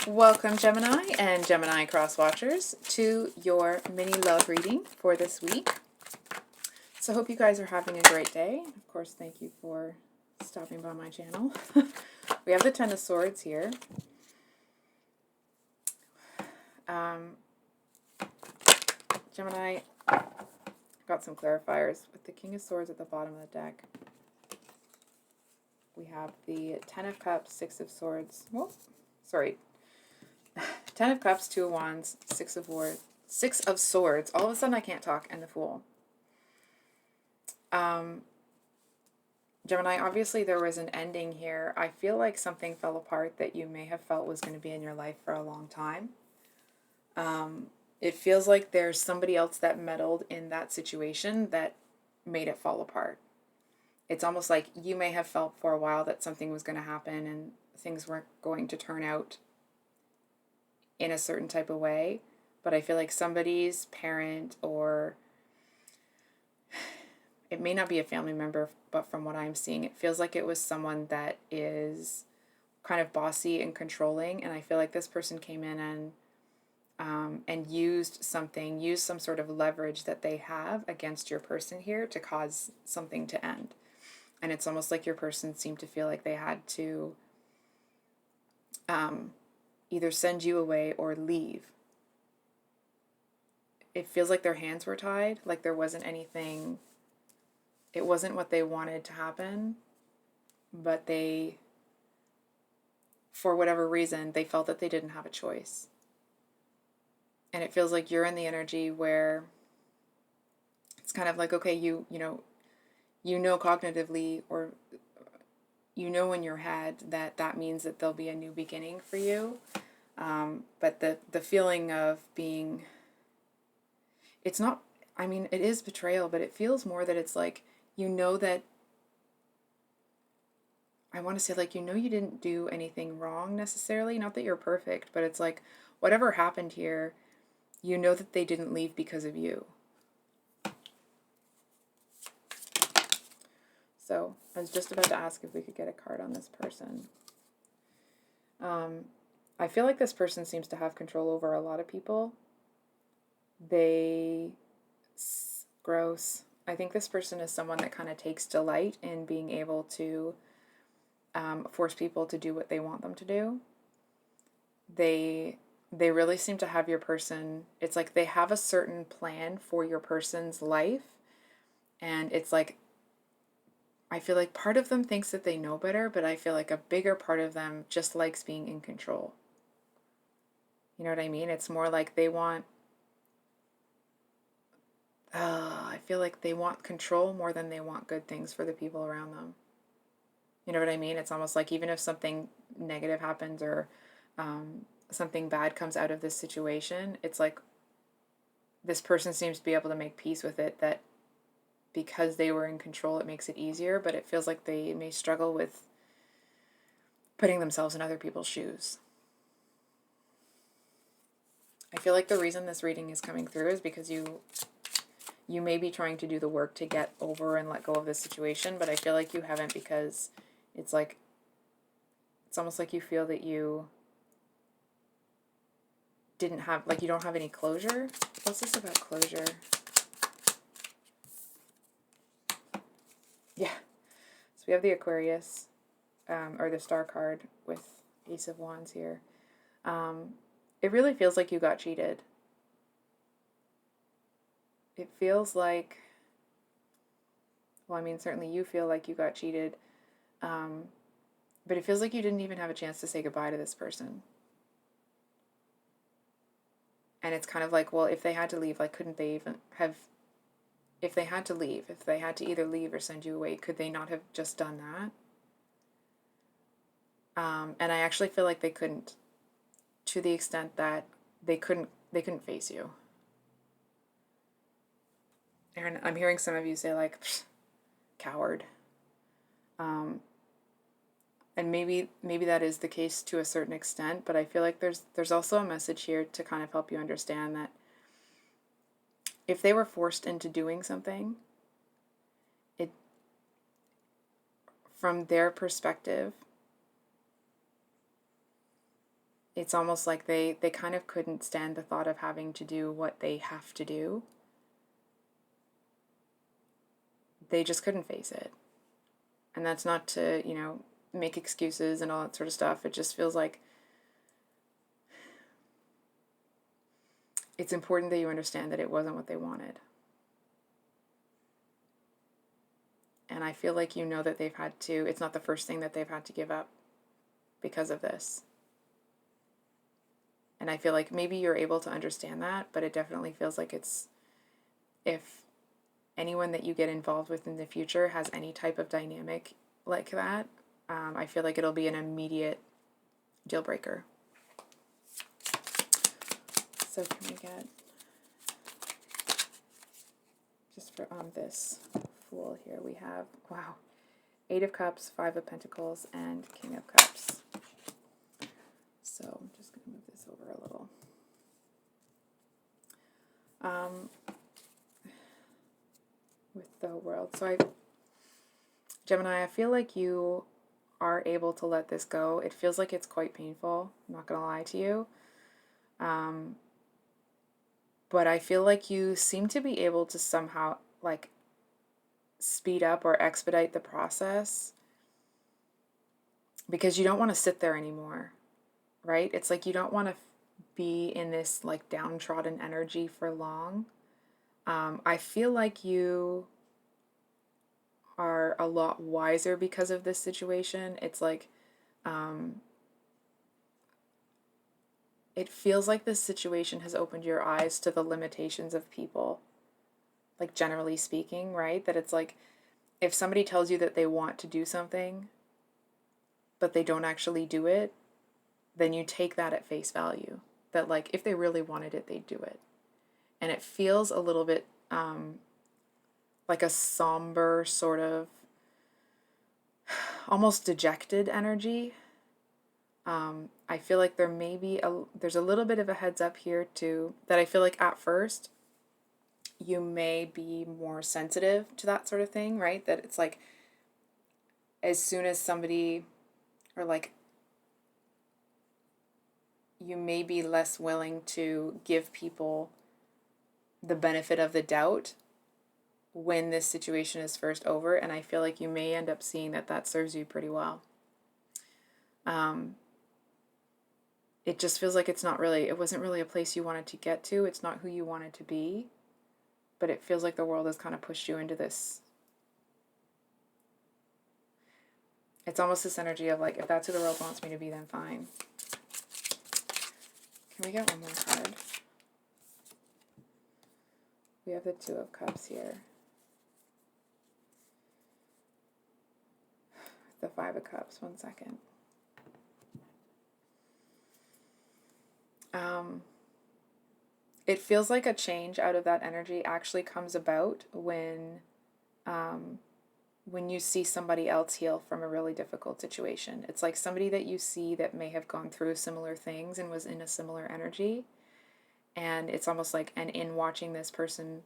Welcome, Gemini and Gemini cross watchers, to your mini love reading for this week. So I hope you guys are having a great day. Of course, thank you for stopping by my channel. We have the Ten of Swords here. Gemini, got some clarifiers with the King of Swords at the bottom of the deck. We have the Ten of Cups, Six of Swords. Whoa, sorry. Ten of Cups, Two of Wands, Six of Swords. All of a sudden I can't talk, and the Fool. Gemini, obviously there was an ending here. I feel like something fell apart that you may have felt was going to be in your life for a long time. It feels like there's somebody else that meddled in that situation that made it fall apart. It's almost like you may have felt for a while that something was going to happen and things weren't going to turn out in a certain type of way. But I feel like somebody's parent, or it may not be a family member, but from what I'm seeing, it feels like it was someone that is kind of bossy and controlling. And I feel like this person came in and used some sort of leverage that they have against your person here to cause something to end. And it's almost like your person seemed to feel like they had to either send you away or leave. It feels like their hands were tied, like there wasn't anything, it wasn't what they wanted to happen, but they, for whatever reason, they felt that they didn't have a choice. And it feels like you're in the energy where it's kind of like, okay, you know cognitively, or you know in your head that means that there'll be a new beginning for you. But the feeling of being, it's not, I mean, it is betrayal, but it feels more that it's like, that, I want to say, like, you didn't do anything wrong necessarily, not that you're perfect, but it's like, whatever happened here, that they didn't leave because of you. So I was just about to ask if we could get a card on this person. I feel like this person seems to have control over a lot of people. Gross. I think this person is someone that kind of takes delight in being able to force people to do what they want them to do. They really seem to have your person. It's like they have a certain plan for your person's life. And it's like, I feel like part of them thinks that they know better, but I feel like a bigger part of them just likes being in control. You know what I mean? It's more like they want, I feel like they want control more than they want good things for the people around them. You know what I mean? It's almost like even if something negative happens, or something bad comes out of this situation, it's like this person seems to be able to make peace with it, that because they were in control, it makes it easier, but it feels like they may struggle with putting themselves in other people's shoes. I feel like the reason this reading is coming through is because you may be trying to do the work to get over and let go of this situation, but I feel like you haven't, because it's like, it's almost like you feel that you didn't have, like, you don't have any closure. What's this about closure? Yeah. So we have the Aquarius, or the Star card with Ace of Wands here. It really feels like you got cheated. It feels like, well, I mean, certainly you feel like you got cheated, but it feels like you didn't even have a chance to say goodbye to this person. And it's kind of like, well, if they had to leave, like, couldn't they even have, if they had to leave, if they had to either leave or send you away, could they not have just done that? And I actually feel like they couldn't, to the extent that they couldn't face you. And I'm hearing some of you say, like, coward. And maybe that is the case to a certain extent, but I feel like there's also a message here to kind of help you understand that if they were forced into doing something, it, from their perspective, it's almost like they kind of couldn't stand the thought of having to do what they have to do. They just couldn't face it. And that's not to, make excuses and all that sort of stuff. It just feels like it's important that you understand that it wasn't what they wanted. And I feel like that they've had to, it's not the first thing that they've had to give up because of this. And I feel like maybe you're able to understand that, but it definitely feels like if anyone that you get involved with in the future has any type of dynamic like that, I feel like it'll be an immediate deal breaker. So can we get, just for this Fool here, we have, wow, 8 of Cups, 5 of Pentacles, and King of Cups. So I'm just going to move this over a little. With the World. So Gemini, I feel like you are able to let this go. It feels like it's quite painful. I'm not going to lie to you. But I feel like you seem to be able to somehow, like, speed up or expedite the process because you don't want to sit there anymore, right? It's like you don't want to be in this, like, downtrodden energy for long. I feel like you are a lot wiser because of this situation. It's like, it feels like this situation has opened your eyes to the limitations of people, like, generally speaking, right? That it's like, if somebody tells you that they want to do something, but they don't actually do it, then you take that at face value. That, like, if they really wanted it, they'd do it. And it feels a little bit like a somber sort of almost dejected energy. I feel like there's a little bit of a heads up here too, that I feel like at first you may be more sensitive to that sort of thing, right? That it's like, as soon as somebody, or like, you may be less willing to give people the benefit of the doubt when this situation is first over, and I feel like you may end up seeing that serves you pretty well. It just feels like it wasn't really a place you wanted to get to. It's not who you wanted to be, but it feels like the world has kind of pushed you into this. It's almost this energy of, like, if that's who the world wants me to be, then fine. Can we get one more card? We have the 2 of Cups here. The 5 of Cups. One second. It feels like a change out of that energy actually comes about when you see somebody else heal from a really difficult situation. It's like somebody that you see that may have gone through similar things and was in a similar energy. And it's almost like, and in watching this person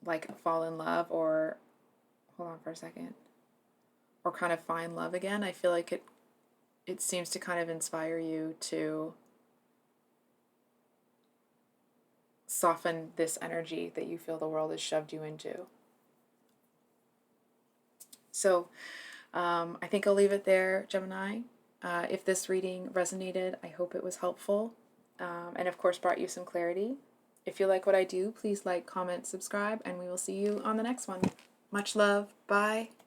like fall in love, or hold on for a second, or kind of find love again, I feel like it seems to kind of inspire you to soften this energy that you feel the world has shoved you into. So I think I'll leave it there, Gemini. If this reading resonated, I hope it was helpful, and of course brought you some clarity. If you like what I do, please like, comment, subscribe, and we will see you on the next one. Much love. Bye.